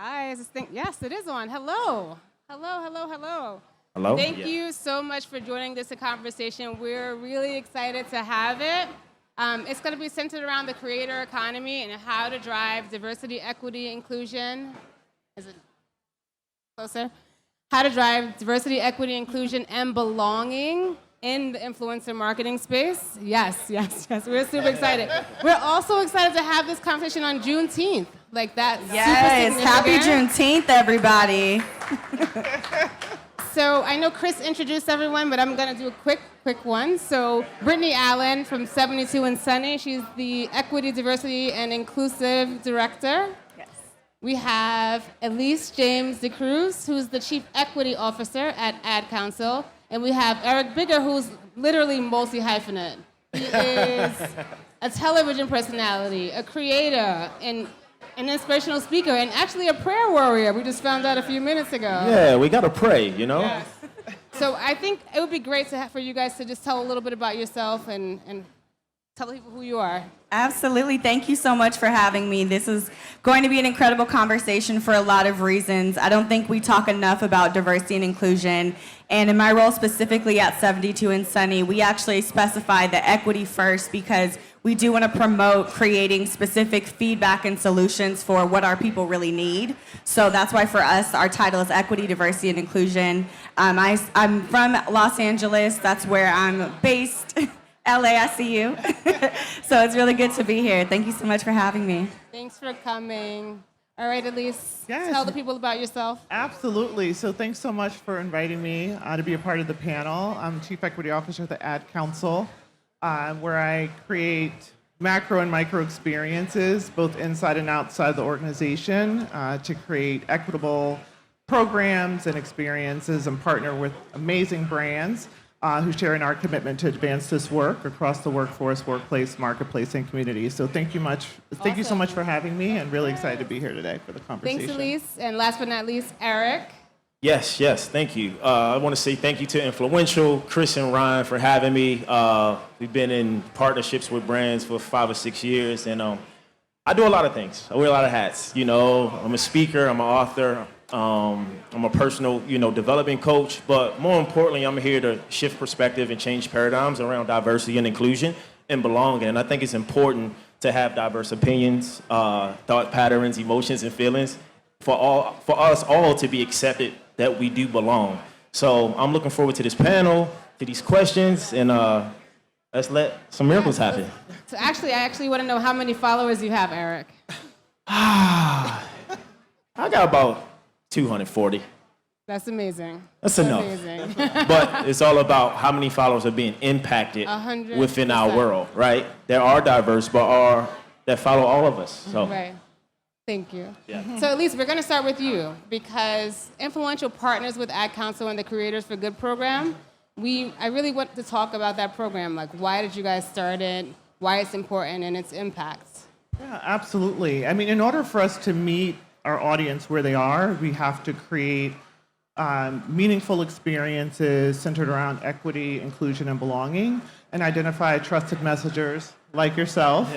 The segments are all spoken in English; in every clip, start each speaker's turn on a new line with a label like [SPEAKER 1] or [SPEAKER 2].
[SPEAKER 1] Hi, is this thing? Yes, it is on. Hello. Hello, hello, hello.
[SPEAKER 2] Hello?
[SPEAKER 1] Thank you so much for joining this conversation. We're really excited to have it. It's going to be centered around the creator economy and how to drive diversity, equity, inclusion. Is it closer? How to drive diversity, equity, inclusion, and belonging in the influencer marketing space. Yes, yes, yes. We're super excited. We're also excited to have this conversation on Juneteenth. Like that.
[SPEAKER 3] Yes, happy Juneteenth, everybody.
[SPEAKER 1] So I know Chris introduced everyone, but I'm going to do a quick one. So Brittany Allen from 72 and Sunny, she's the Equity, Diversity, and Inclusive Director.
[SPEAKER 3] Yes.
[SPEAKER 1] We have Elise James-DeCruise, who's the Chief Equity Officer at Ad Council. And we have Eric Bigger, who's literally multi-hyphenate. He is a television personality, a creator, and an inspirational speaker, and actually a prayer warrior. We just found out a few minutes ago.
[SPEAKER 2] Yeah, we got to pray, you know?
[SPEAKER 1] Yes. So I think it would be great for you guys to just tell a little bit about yourself and tell people who you are.
[SPEAKER 3] Absolutely. Thank you so much for having me. This is going to be an incredible conversation for a lot of reasons. I don't think we talk enough about diversity and inclusion. And in my role specifically at 72 and Sunny, we actually specify the equity first because we do want to promote creating specific feedback and solutions for what our people really need. So that's why for us, our title is Equity, Diversity, and Inclusion. I'm from Los Angeles. That's where I'm based. LA, I see you. So it's really good to be here. Thank you so much for having me.
[SPEAKER 1] Thanks for coming. All right, Elise,
[SPEAKER 4] Yes.
[SPEAKER 1] tell the people about yourself.
[SPEAKER 4] Absolutely. So thanks so much for inviting me to be a part of the panel. I'm Chief Equity Officer at the Ad Council, where I create macro and micro experiences, both inside and outside the organization, to create equitable programs and experiences and partner with amazing brands who share in our commitment to advance this work across the workforce, workplace, marketplace, and community. So thank you so much for having me, and really excited to be here today for the conversation.
[SPEAKER 1] Thanks, Elise. And last but not least, Eric.
[SPEAKER 2] Yes, thank you. I want to say thank you to Influential, Chris and Ryan for having me. We've been in partnerships with brands for 5 or 6 years, and I do a lot of things. I wear a lot of hats. You know, I'm a speaker, I'm an author, I'm a personal, development coach, but more importantly, I'm here to shift perspective and change paradigms around diversity and inclusion and belonging. And I think it's important to have diverse opinions, thought patterns, emotions, and feelings for us all to be accepted that we do belong. So I'm looking forward to this panel, to these questions, and let's let some miracles happen.
[SPEAKER 1] So I actually want to know how many followers you have, Eric.
[SPEAKER 2] I got about 240.
[SPEAKER 1] That's amazing.
[SPEAKER 2] That's enough.
[SPEAKER 1] Amazing.
[SPEAKER 2] But it's all about how many followers are being impacted
[SPEAKER 1] 100%.
[SPEAKER 2] within our world, right? There are diverse, but that follow all of us. So.
[SPEAKER 1] Right. Thank you.
[SPEAKER 2] Yeah.
[SPEAKER 1] So Elise, we're going to start with you because Influential partners with Ad Council and the Creators for Good program. I really want to talk about that program. Like, why did you guys start it? Why it's important and its impact?
[SPEAKER 4] Yeah, absolutely. I mean, in order for us to meet our audience where they are, we have to create meaningful experiences centered around equity, inclusion, and belonging, and identify trusted messengers like yourself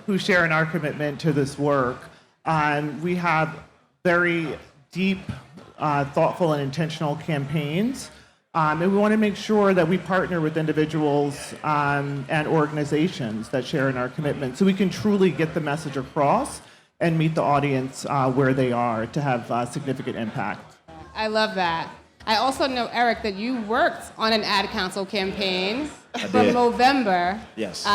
[SPEAKER 4] who share in our commitment to this work. We have very deep, thoughtful, and intentional campaigns. And we want to make sure that we partner with individuals and organizations that share in our commitment so we can truly get the message across and meet the audience where they are to have significant impact.
[SPEAKER 1] I love that. I also know, Eric, that you worked on an Ad Council campaign from November.
[SPEAKER 2] Yes.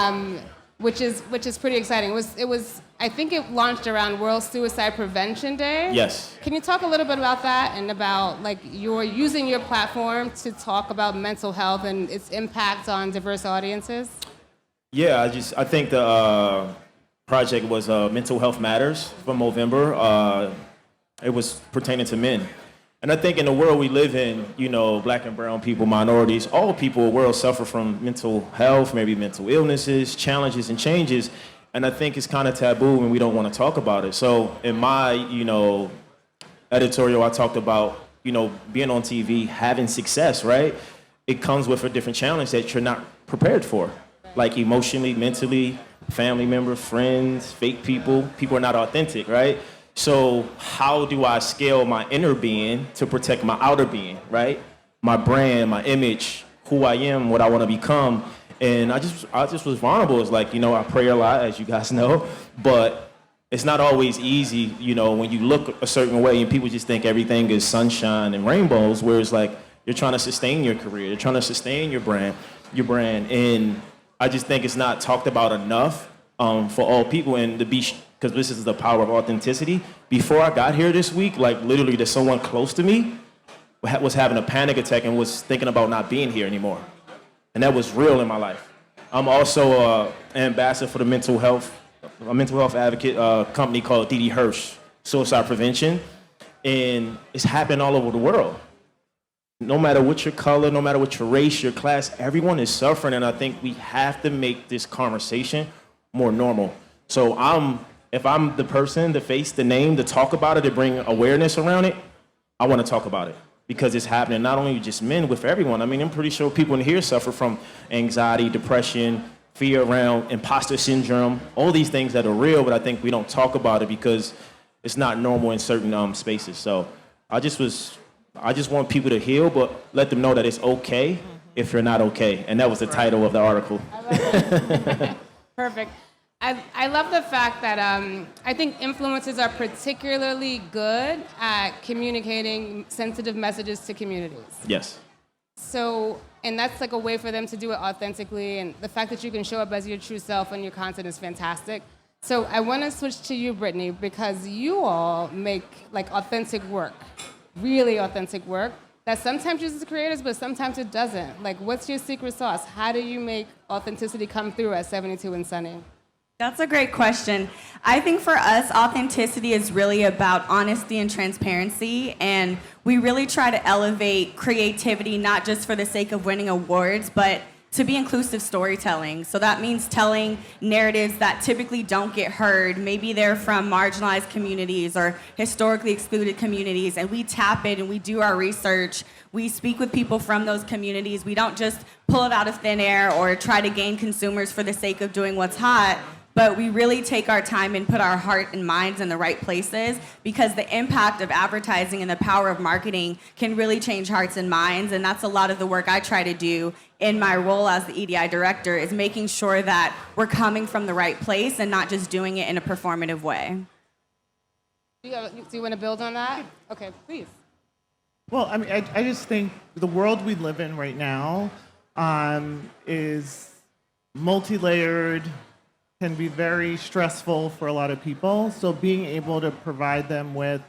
[SPEAKER 1] Which is pretty exciting. It was I think it launched around World Suicide Prevention Day.
[SPEAKER 2] Yes.
[SPEAKER 1] Can you talk a little bit about that and about like you're using your platform to talk about mental health and its impact on diverse audiences?
[SPEAKER 2] Yeah, I think the project was Mental Health Matters from November. It was pertaining to men. And I think in the world we live in, black and brown people, minorities, all people in the world suffer from mental health, maybe mental illnesses, challenges, and changes. And I think it's kind of taboo and we don't want to talk about it. So in my, editorial, I talked about, being on TV, having success, right? It comes with a different challenge that you're not prepared for, like emotionally, mentally, family members, friends, fake people. People are not authentic, right? So how do I scale my inner being to protect my outer being, right? My brand, my image, who I am, what I want to become. And I just was vulnerable. It's like, I pray a lot, as you guys know, but it's not always easy, when you look a certain way and people just think everything is sunshine and rainbows, whereas like you're trying to sustain your career, you're trying to sustain your brand. And I just think it's not talked about enough for all people, and to be, because this is the power of authenticity. Before I got here this week, like literally there's someone close to me was having a panic attack and was thinking about not being here anymore. And that was real in my life. I'm also an ambassador for a mental health advocate company called D.D. Hirsch, Suicide Prevention. And it's happening all over the world. No matter what your color, no matter what your race, your class, everyone is suffering. And I think we have to make this conversation more normal. So if I'm the person, the face, the name, to talk about it, to bring awareness around it, I want to talk about it. Because it's happening not only just men, with everyone. I mean, I'm pretty sure people in here suffer from anxiety, depression, fear around imposter syndrome, all these things that are real, but I think we don't talk about it because it's not normal in certain spaces. So I just want people to heal, but let them know that it's okay if you're not okay. And that was the title of the article.
[SPEAKER 1] I love it. Perfect. I love the fact that I think influencers are particularly good at communicating sensitive messages to communities.
[SPEAKER 2] Yes.
[SPEAKER 1] So, and that's like a way for them to do it authentically, and the fact that you can show up as your true self on your content is fantastic. So I want to switch to you, Brittany, because you all make like authentic work, really authentic work, that sometimes uses creators, but sometimes it doesn't. Like, what's your secret sauce? How do you make authenticity come through at 72 and Sunny?
[SPEAKER 3] That's a great question. I think for us, authenticity is really about honesty and transparency, and we really try to elevate creativity, not just for the sake of winning awards, but to be inclusive storytelling. So that means telling narratives that typically don't get heard. Maybe they're from marginalized communities or historically excluded communities, and we tap it and we do our research. We speak with people from those communities. We don't just pull it out of thin air or try to gain consumers for the sake of doing what's hot, but we really take our time and put our heart and minds in the right places, because the impact of advertising and the power of marketing can really change hearts and minds. And that's a lot of the work I try to do in my role as the EDI director, is making sure that we're coming from the right place and not just doing it in a performative way.
[SPEAKER 1] Do you want to build on that? Okay, please.
[SPEAKER 4] Well, I mean, I just think the world we live in right now is multi-layered, can be very stressful for a lot of people. So being able to provide them with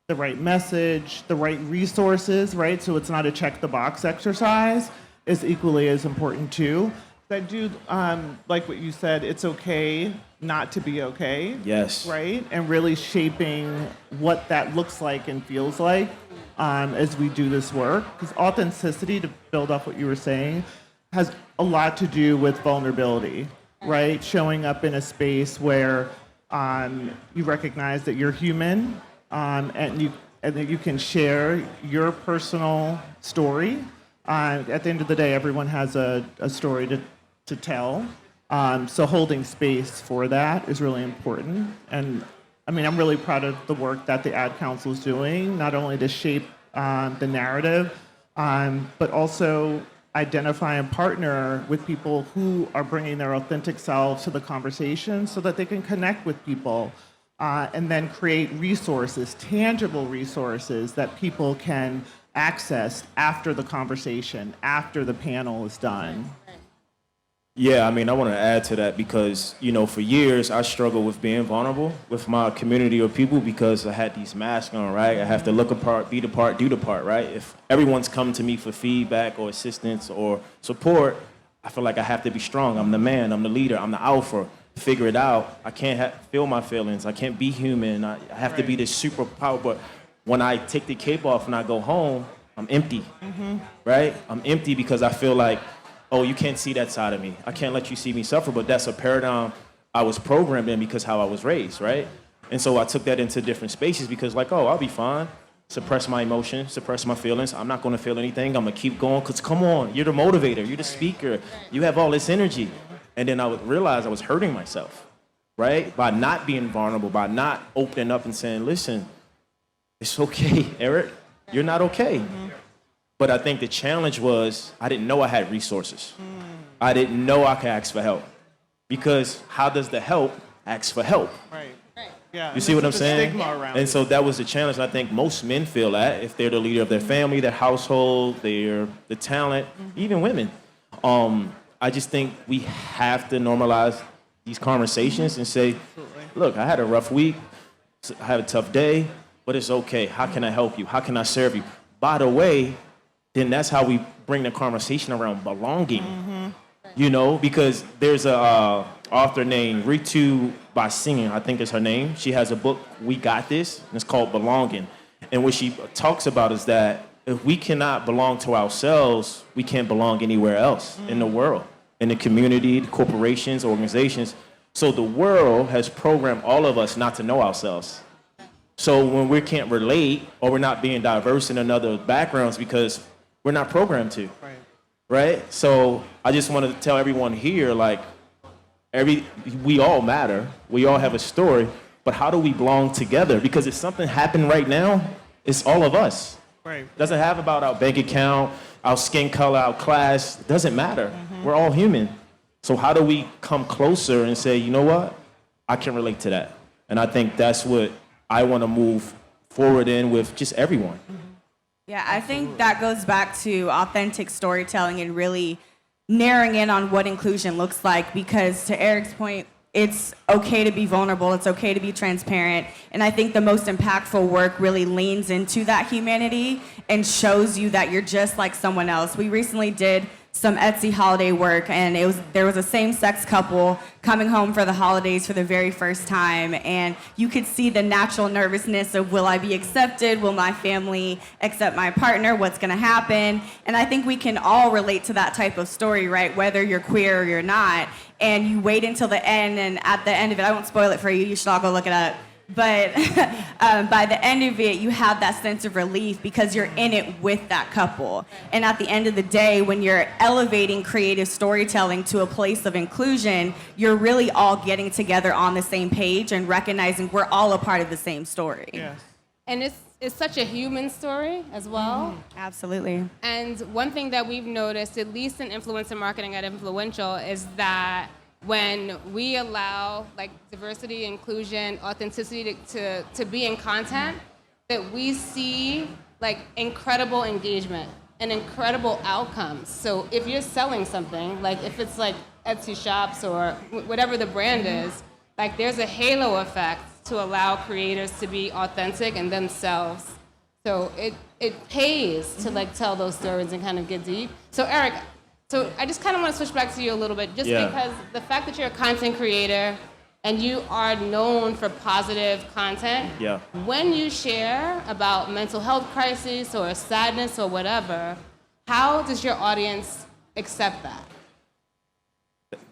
[SPEAKER 4] the right message, the right resources, right? So it's not a check the box exercise, is equally as important too. I do like what you said, it's okay not to be okay.
[SPEAKER 2] Yes.
[SPEAKER 4] Right? And really shaping what that looks like and feels like as we do this work. Because authenticity, to build off what you were saying, has a lot to do with vulnerability. Right? Showing up in a space where you recognize that you're human, and that you can share your personal story. At the end of the day, everyone has a story to tell. So holding space for that is really important. And I mean, I'm really proud of the work that the Ad Council is doing, not only to shape the narrative, but also identify and partner with people who are bringing their authentic selves to the conversation so that they can connect with people and then create resources, tangible resources that people can access after the conversation, after the panel is done.
[SPEAKER 2] Yeah, I mean, I want to add to that because, for years I struggled with being vulnerable with my community of people because I had these masks on, right? I have to look apart, be the part, do the part, right? If everyone's come to me for feedback or assistance or support, I feel like I have to be strong. I'm the man, I'm the leader, I'm the alpha. Figure it out. I can't feel my feelings. I can't be human. I have to be this superpower. But when I take the cape off and I go home, I'm empty, right? I'm empty because I feel like, oh, you can't see that side of me. I can't let you see me suffer, but that's a paradigm I was programmed in because how I was raised, right? And so I took that into different spaces because I'll be fine. Suppress my emotions, suppress my feelings. I'm not gonna feel anything. I'm gonna keep going, because come on, you're the motivator, you're the speaker. You have all this energy. And then I would realize I was hurting myself. right? By not being vulnerable, by not opening up and saying, listen, it's okay, Eric, you're not okay. But I think the challenge was I didn't know I had resources. I didn't know I could ask for help. Because how does the help ask for help?
[SPEAKER 4] Right. Yeah.
[SPEAKER 2] You see what I'm saying?
[SPEAKER 4] Stigma around
[SPEAKER 2] And so that was the challenge. I think most men feel that if they're the leader of their family, their household, they're the talent, even women. I just think we have to normalize these conversations and say, look, I had a rough week, I had a tough day, but it's okay. How can I help you? How can I serve you? By the way, then that's how we bring the conversation around belonging. You know, because there's a author named Ritu Bhasin, I think is her name. She has a book, We Got This, and it's called Belonging. And what she talks about is that if we cannot belong to ourselves, we can't belong anywhere else in the world, in the community, the corporations, organizations. So the world has programmed all of us not to know ourselves. So when we can't relate or we're not being diverse in another backgrounds because we're not programmed to. Right? So I just want to tell everyone here, like, we all matter. We all have a story. But how do we belong together? Because if something happened right now, it's all of us.
[SPEAKER 4] Right.
[SPEAKER 2] It doesn't have about our bank account, our skin color, our class. It doesn't matter. We're all human. So how do we come closer and say, you know what? I can relate to that. And I think that's what I want to move forward in with just everyone.
[SPEAKER 3] Yeah, I think that goes back to authentic storytelling and really narrowing in on what inclusion looks like, because to Eric's point, it's okay to be vulnerable, it's okay to be transparent, and I think the most impactful work really leans into that humanity and shows you that you're just like someone else. We recently did some Etsy holiday work, and there was a same-sex couple coming home for the holidays for the very first time, and you could see the natural nervousness of, will I be accepted? Will my family accept my partner? What's gonna happen? And I think we can all relate to that type of story, right? Whether you're queer or you're not, and you wait until the end, and at the end of it, I won't spoil it for you, you should all go look it up. But by the end of it, you have that sense of relief because you're in it with that couple. And at the end of the day, when you're elevating creative storytelling to a place of inclusion, you're really all getting together on the same page and recognizing we're all a part of the same story.
[SPEAKER 4] Yes.
[SPEAKER 1] And it's such a human story as well.
[SPEAKER 3] Absolutely.
[SPEAKER 1] And one thing that we've noticed, at least in influencer marketing at Influential, is that when we allow like diversity, inclusion, authenticity to be in content, that we see like incredible engagement and incredible outcomes. So if you're selling something, like if it's like Etsy shops or whatever the brand is, like there's a halo effect to allow creators to be authentic and themselves. So it pays to like tell those stories and kind of get deep. So Eric, so I just kind of want to switch back to you a little bit, just because the fact that you're a content creator and you are known for positive content, when you share about mental health crisis or sadness or whatever, how does your audience accept that?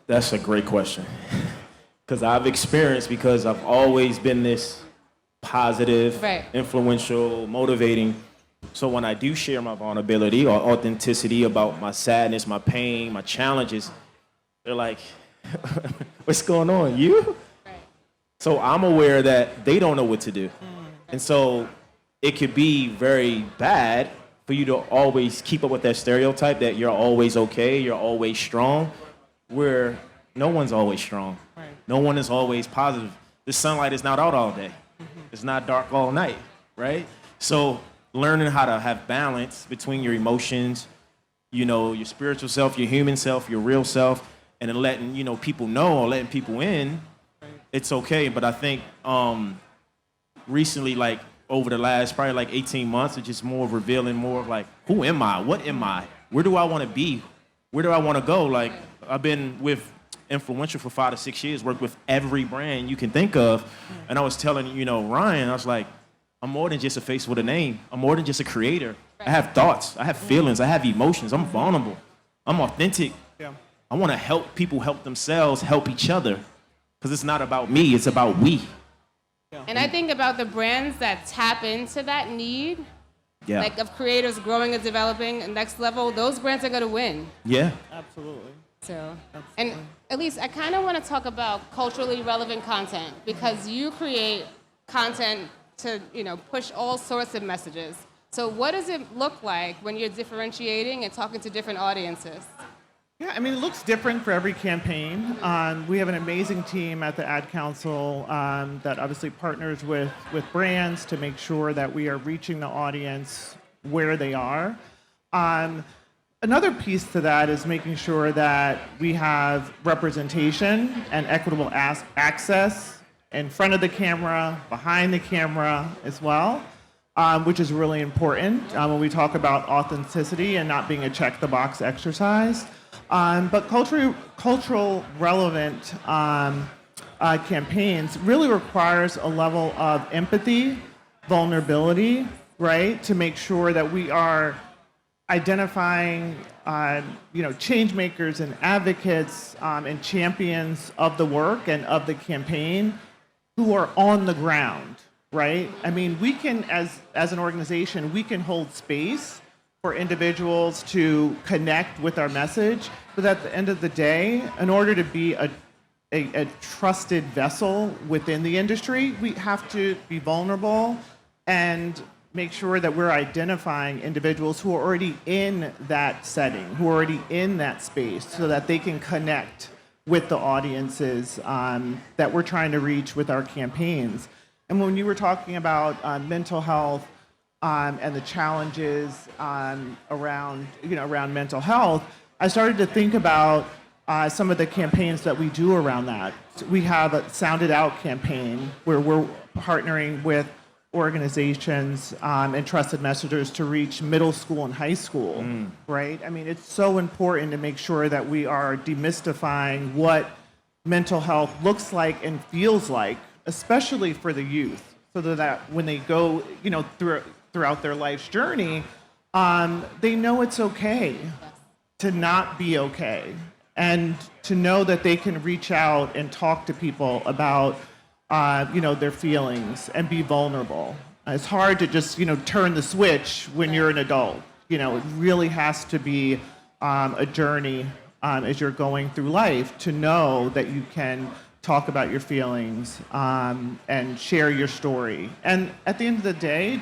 [SPEAKER 2] That's a great question. Because I've experienced, because I've always been this positive, influential, motivating. So when I do share my vulnerability or authenticity about my sadness, my pain, my challenges, they're like, what's going on, you? So I'm aware that they don't know what to do. And so it could be very bad for you to always keep up with that stereotype that you're always okay, you're always strong, where no one's always strong. No one is always positive. The sunlight is not out all day. It's not dark all night, right? So learning how to have balance between your emotions, you know, your spiritual self, your human self, your real self, and then letting, you know, people know or letting people in, it's okay. But I think recently, like over the last probably like 18 months, it's just more revealing more of like, who am I? What am I? Where do I want to be? Where do I want to go? Like, I've been with Influential for 5 to 6 years, worked with every brand you can think of. And I was telling, you know, Ryan, I was like, I'm more than just a face with a name. I'm more than just a creator. I have thoughts. I have feelings. I have emotions. I'm vulnerable. I'm authentic.
[SPEAKER 4] Yeah.
[SPEAKER 2] I want to help people help themselves, help each other. Because it's not about me. It's about we.
[SPEAKER 4] Yeah.
[SPEAKER 1] And I think about the brands that tap into that need, like of creators growing and developing at next level, those brands are going to win.
[SPEAKER 2] Yeah.
[SPEAKER 4] Absolutely.
[SPEAKER 1] So, and Elise, I kind of want to talk about culturally relevant content because you create content to, push all sorts of messages. So what does it look like when you're differentiating and talking to different audiences?
[SPEAKER 4] Yeah, I mean, it looks different for every campaign. We have an amazing team at the Ad Council that obviously partners with brands to make sure that we are reaching the audience where they are. Another piece to that is making sure that we have representation and equitable access in front of the camera, behind the camera as well, which is really important when we talk about authenticity and not being a check-the-box exercise. But cultural relevant campaigns really requires a level of empathy, vulnerability, right, to make sure that we are identifying, change makers and advocates and champions of the work and of the campaign who are on the ground, right? I mean, we can, as an organization, we can hold space for individuals to connect with our message, but at the end of the day, in order to be a trusted vessel within the industry, we have to be vulnerable and make sure that we're identifying individuals who are already in that setting, who are already in that space, so that they can connect with the audiences that we're trying to reach with our campaigns. And when you were talking about mental health and the challenges around mental health, I started to think about some of the campaigns that we do around that. We have a Sound It Out campaign where we're partnering with organizations and trusted messengers to reach middle school and high school, right? I mean, it's so important to make sure that we are demystifying what mental health looks like and feels like, especially for the youth, so that when they go, throughout their life's journey, they know it's okay to not be okay, and to know that they can reach out and talk to people about their feelings and be vulnerable. It's hard to just, turn the switch when you're an adult. It really has to be a journey as you're going through life to know that you can talk about your feelings and share your story. And at the end of the day,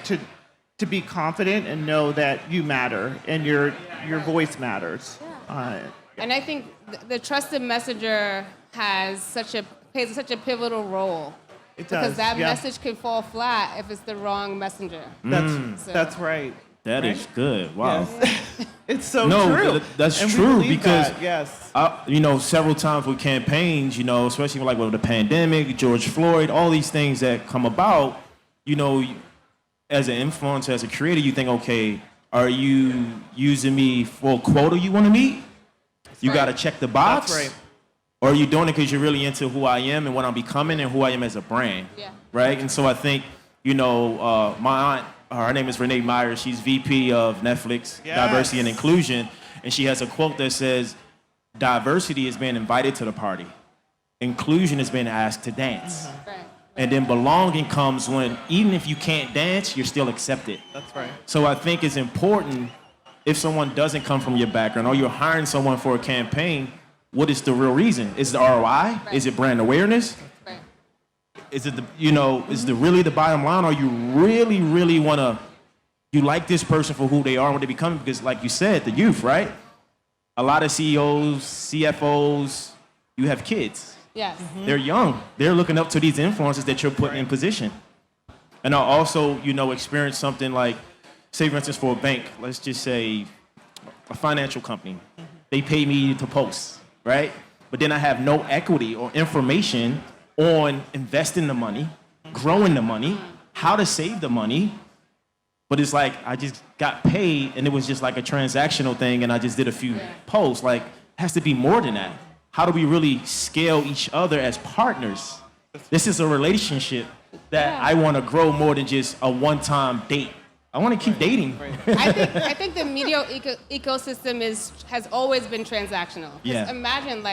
[SPEAKER 4] to be confident and know that you matter and your voice matters.
[SPEAKER 1] And I think the trusted messenger plays such a pivotal role.
[SPEAKER 4] It does.
[SPEAKER 1] Because that message can fall flat if it's the wrong messenger.
[SPEAKER 4] That's right.
[SPEAKER 2] That is good. Wow.
[SPEAKER 4] Yes. It's so true.
[SPEAKER 2] No, that's
[SPEAKER 4] and
[SPEAKER 2] true because
[SPEAKER 4] yes.
[SPEAKER 2] Several times with campaigns, especially like with the pandemic, George Floyd, all these things that come about, as an influencer, as a creator, you think, okay, are you using me for a quota you want to meet? You got to check the box.
[SPEAKER 4] That's right.
[SPEAKER 2] Or are you doing it because you're really into who I am and what I'm becoming and who I am as a brand?
[SPEAKER 1] Yeah.
[SPEAKER 2] Right? And so I think, my aunt, her name is Renee Myers. She's VP of Netflix,
[SPEAKER 4] Yes.
[SPEAKER 2] Diversity and Inclusion. And she has a quote that says, diversity is being invited to the party. Inclusion is being asked to dance.
[SPEAKER 1] Right.
[SPEAKER 2] And then belonging comes when, even if you can't dance, you're still accepted.
[SPEAKER 4] That's right.
[SPEAKER 2] So I think it's important if someone doesn't come from your background or you're hiring someone for a campaign, what is the real reason? Is it ROI? Right. Is it brand awareness?
[SPEAKER 1] Right.
[SPEAKER 2] Is it really the bottom line, or you really, really you like this person for who they are and what they become? Because like you said, the youth, right? A lot of CEOs, CFOs, you have kids.
[SPEAKER 1] Yes.
[SPEAKER 2] They're young. They're looking up to these influencers that you're putting in position. And I also, experience something like, say for instance, for a bank, let's just say a financial company. They pay me to post, right? But then I have no equity or information on investing the money, growing the money, how to save the money. But it's like I just got paid and it was just like a transactional thing and I just did a few posts. Like, it has to be more than that. How do we really scale each other as partners? This is a relationship that I want to grow more than just a one-time date. I want to keep dating.
[SPEAKER 1] I think the media ecosystem has always been transactional.
[SPEAKER 2] Yeah.
[SPEAKER 1] Imagine,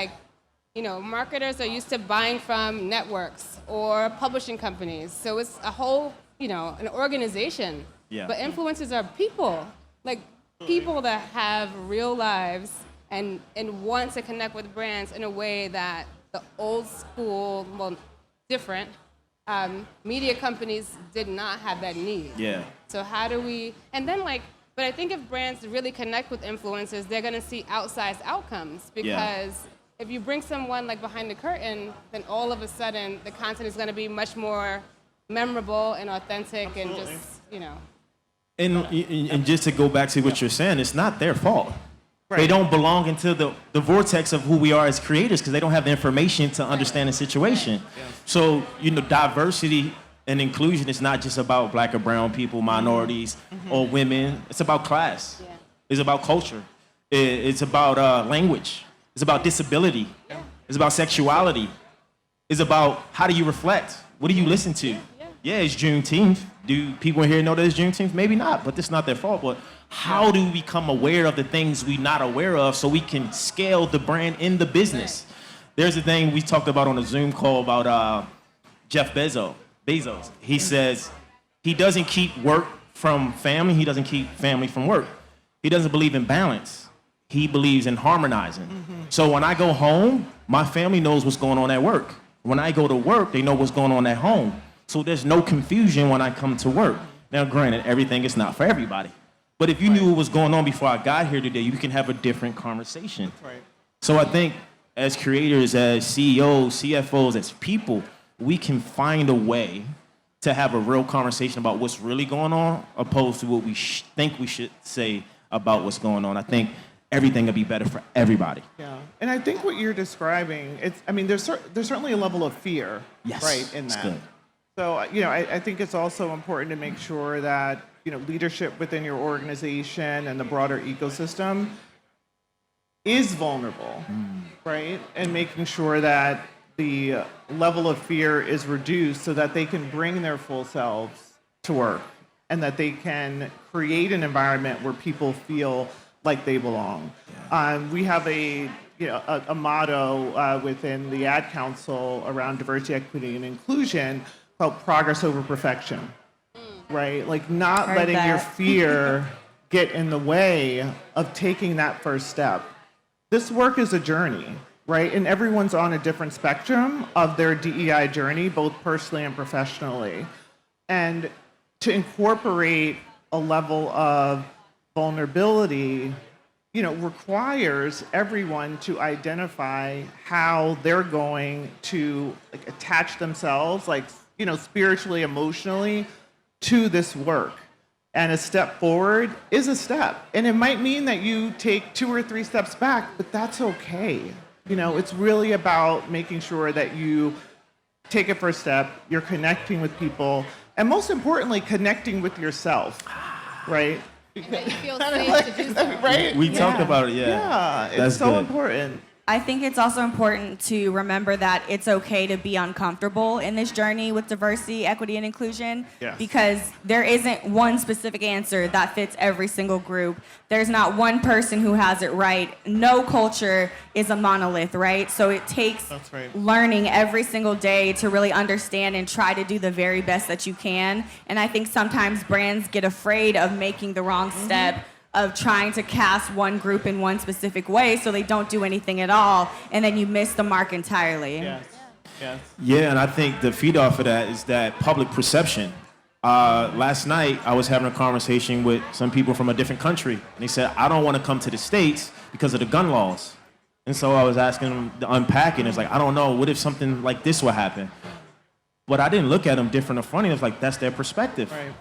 [SPEAKER 1] marketers are used to buying from networks or publishing companies. So it's a whole, an organization.
[SPEAKER 2] Yeah.
[SPEAKER 1] But influencers are people, people that have real lives and want to connect with brands in a way that the old school, well, different media companies did not have that need.
[SPEAKER 2] Yeah.
[SPEAKER 1] So how do we, and then but I think if brands really connect with influencers, they're gonna see outsized outcomes because if you bring someone behind the curtain, then all of a sudden the content is gonna be much more memorable and authentic. Absolutely. And just,
[SPEAKER 2] And just to go back to what you're saying, it's not their fault.
[SPEAKER 4] Right.
[SPEAKER 2] They don't belong into the vortex of who we are as creators because they don't have the information to understand the situation. Yeah. So, diversity and inclusion is not just about black or brown people, minorities, or women. It's about class. Yeah. It's about culture. It's about language. It's about disability. Yeah. It's about sexuality. It's about how do you reflect? What do you listen to? Yeah, it's Juneteenth. Do people here know that it's Juneteenth? Maybe not, but it's not their fault. But how do we become aware of the things we're not aware of so we can scale the brand in the business? There's a thing we talked about on a Zoom call about Jeff Bezos. He says he doesn't keep work from family. He doesn't keep family from work. He doesn't believe in balance. He believes in harmonizing. So when I go home, my family knows what's going on at work. When I go to work, they know what's going on at home. So there's no confusion when I come to work. Now, granted, everything is not for everybody. But if you knew what was going on before I got here today, you can have a different conversation.
[SPEAKER 4] That's right.
[SPEAKER 2] So I think as creators, as CEOs, CFOs, as people, we can find a way to have a real conversation about what's really going on opposed to what we think we should say about what's going on. I think everything will be better for everybody.
[SPEAKER 4] Yeah, and I think what you're describing, there's certainly a level of fear, right, in that. Good. So, I think it's also important to make sure that, leadership within your organization and the broader ecosystem is vulnerable, right? And making sure that the level of fear is reduced so that they can bring their full selves to work and that they can create an environment where people feel like they belong. We have a motto within the Ad Council around diversity, equity, and inclusion called progress over perfection, right? Not letting your fear get in the way of taking that first step. This work is a journey, right? And everyone's on a different spectrum of their DEI journey, both personally and professionally. And to incorporate a level of vulnerability, requires everyone to identify how they're going to attach themselves, spiritually, emotionally, to this work. And a step forward is a step. And it might mean that you take 2 or 3 steps back, but that's okay. It's really about making sure that you take a first step, you're connecting with people, and most importantly, connecting with yourself, right?
[SPEAKER 1] That you feel safe to do so.
[SPEAKER 4] Right?
[SPEAKER 2] We talked about it,
[SPEAKER 4] Yeah, it's
[SPEAKER 2] That's
[SPEAKER 4] so
[SPEAKER 2] good.
[SPEAKER 4] important.
[SPEAKER 3] I think it's also important to remember that it's okay to be uncomfortable in this journey with diversity, equity, and inclusion, because there isn't one specific answer that fits every single group. There's not one person who has it right. No culture is a monolith, right? So it takes learning every single day to really understand and try to do the very best that you can. And I think sometimes brands get afraid of making the wrong step, of trying to cast one group in one specific way so they don't do anything at all, and then you miss the mark entirely.
[SPEAKER 4] Yes.
[SPEAKER 2] Yeah, and I think the feed off of that is that public perception. Last night, I was having a conversation with some people from a different country, and they said, I don't want to come to the States because of the gun laws. And so I was asking them to unpack it. It's I don't know, what if something like this would happen? But I didn't look at them different or funny. It was that's their perspective.
[SPEAKER 4] Right.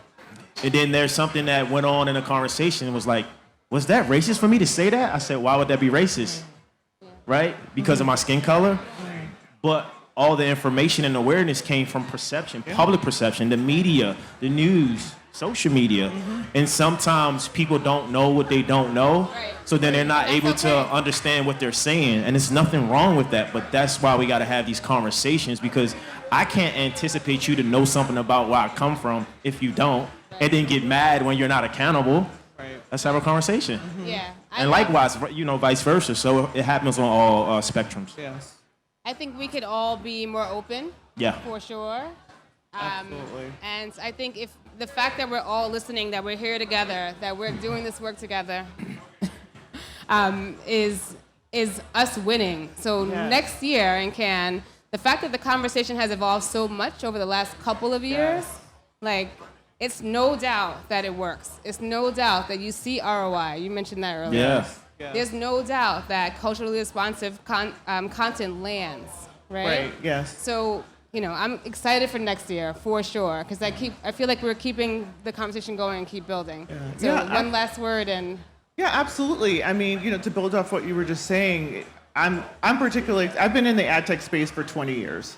[SPEAKER 2] And then there's something that went on in a conversation. It was was that racist for me to say that? I said, why would that be racist? Right? Because of my skin color? But all the information and awareness came from perception, public perception, the media, the news, social media. And sometimes people don't know what they don't know. So then they're not able to understand what they're saying. And there's nothing wrong with that. But that's why we got to have these conversations, because I can't anticipate you to know something about where I come from if you don't. And then get mad when you're not accountable. Right. Let's have a conversation.
[SPEAKER 1] Yeah.
[SPEAKER 2] And likewise, vice versa. So it happens on all spectrums.
[SPEAKER 4] Yes.
[SPEAKER 1] I think we could all be more open. Yeah. For sure.
[SPEAKER 4] Absolutely.
[SPEAKER 1] And I think if the fact that we're all listening, that we're here together, that we're doing this work together, is is us winning. So
[SPEAKER 4] Yes.
[SPEAKER 1] next year in Cannes, the fact that the conversation has evolved so much over the last couple of years, like, it's no doubt that it works. It's no doubt that you see ROI. You mentioned that earlier.
[SPEAKER 2] Yes.
[SPEAKER 1] There's no doubt that culturally responsive content lands, right?
[SPEAKER 4] Right, yes.
[SPEAKER 1] So, I'm excited for next year, for sure, because I feel like we're keeping the conversation going and keep building. So one last word and...
[SPEAKER 4] Yeah, absolutely. I mean, to build off what you were just saying, I'm particularly, I've been in the ad tech space for 20 years.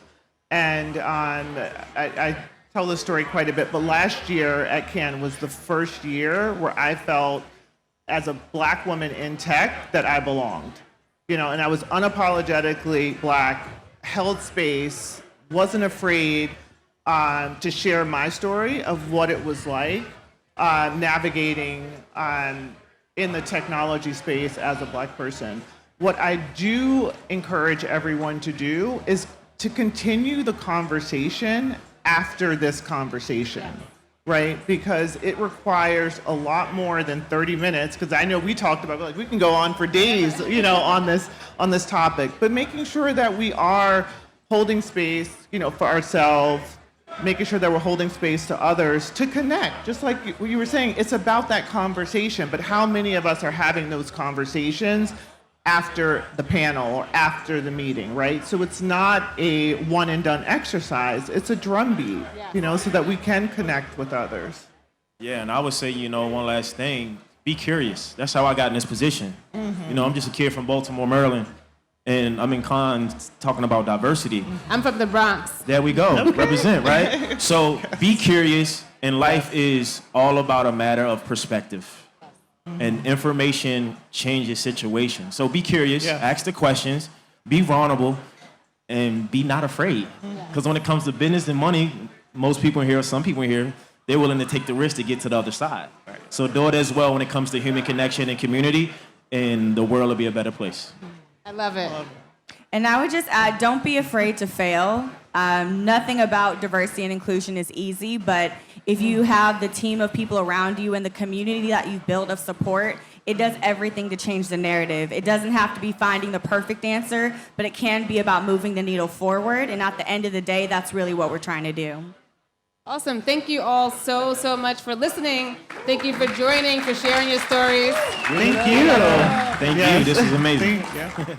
[SPEAKER 4] And I tell this story quite a bit, but last year at Cannes was the first year where I felt, as a Black woman in tech, that I belonged. And I was unapologetically Black, held space, wasn't afraid to share my story of what it was like navigating in the technology space as a Black person. What I do encourage everyone to do is to continue the conversation after this conversation, right? Because it requires a lot more than 30 minutes, because I know we talked about, like, we can go on for days, on this topic, but making sure that we are holding space, for ourselves, making sure that we're holding space to others to connect. Just like you were saying, it's about that conversation, but how many of us are having those conversations after the panel or after the meeting, right? So it's not a one and done exercise, it's a drumbeat, so that we can connect with others.
[SPEAKER 2] Yeah, and I would say, one last thing, be curious. That's how I got in this position. I'm just a kid from Baltimore, Maryland, and I'm in Cannes talking about diversity.
[SPEAKER 1] I'm from the Bronx.
[SPEAKER 2] There we go, represent, right? So be curious, and life is all about a matter of perspective. And information changes situations. So be curious, ask the questions, be vulnerable, and be not afraid. Because when it comes to business and money, most people in here, some people in here, they're willing to take the risk to get to the other side. Right. So do it as well when it comes to human connection and community, and the world will be a better place.
[SPEAKER 1] I love it.
[SPEAKER 3] And I would just add, don't be afraid to fail. Nothing about diversity and inclusion is easy, but if you have the team of people around you and the community that you've built of support, it does everything to change the narrative. It doesn't have to be finding the perfect answer, but it can be about moving the needle forward. And at the end of the day, that's really what we're trying to do.
[SPEAKER 1] Awesome. Thank you all so much for listening. Thank you for joining, for sharing your stories.
[SPEAKER 4] Thank you.
[SPEAKER 2] Thank you. This is amazing.
[SPEAKER 4] Thank you.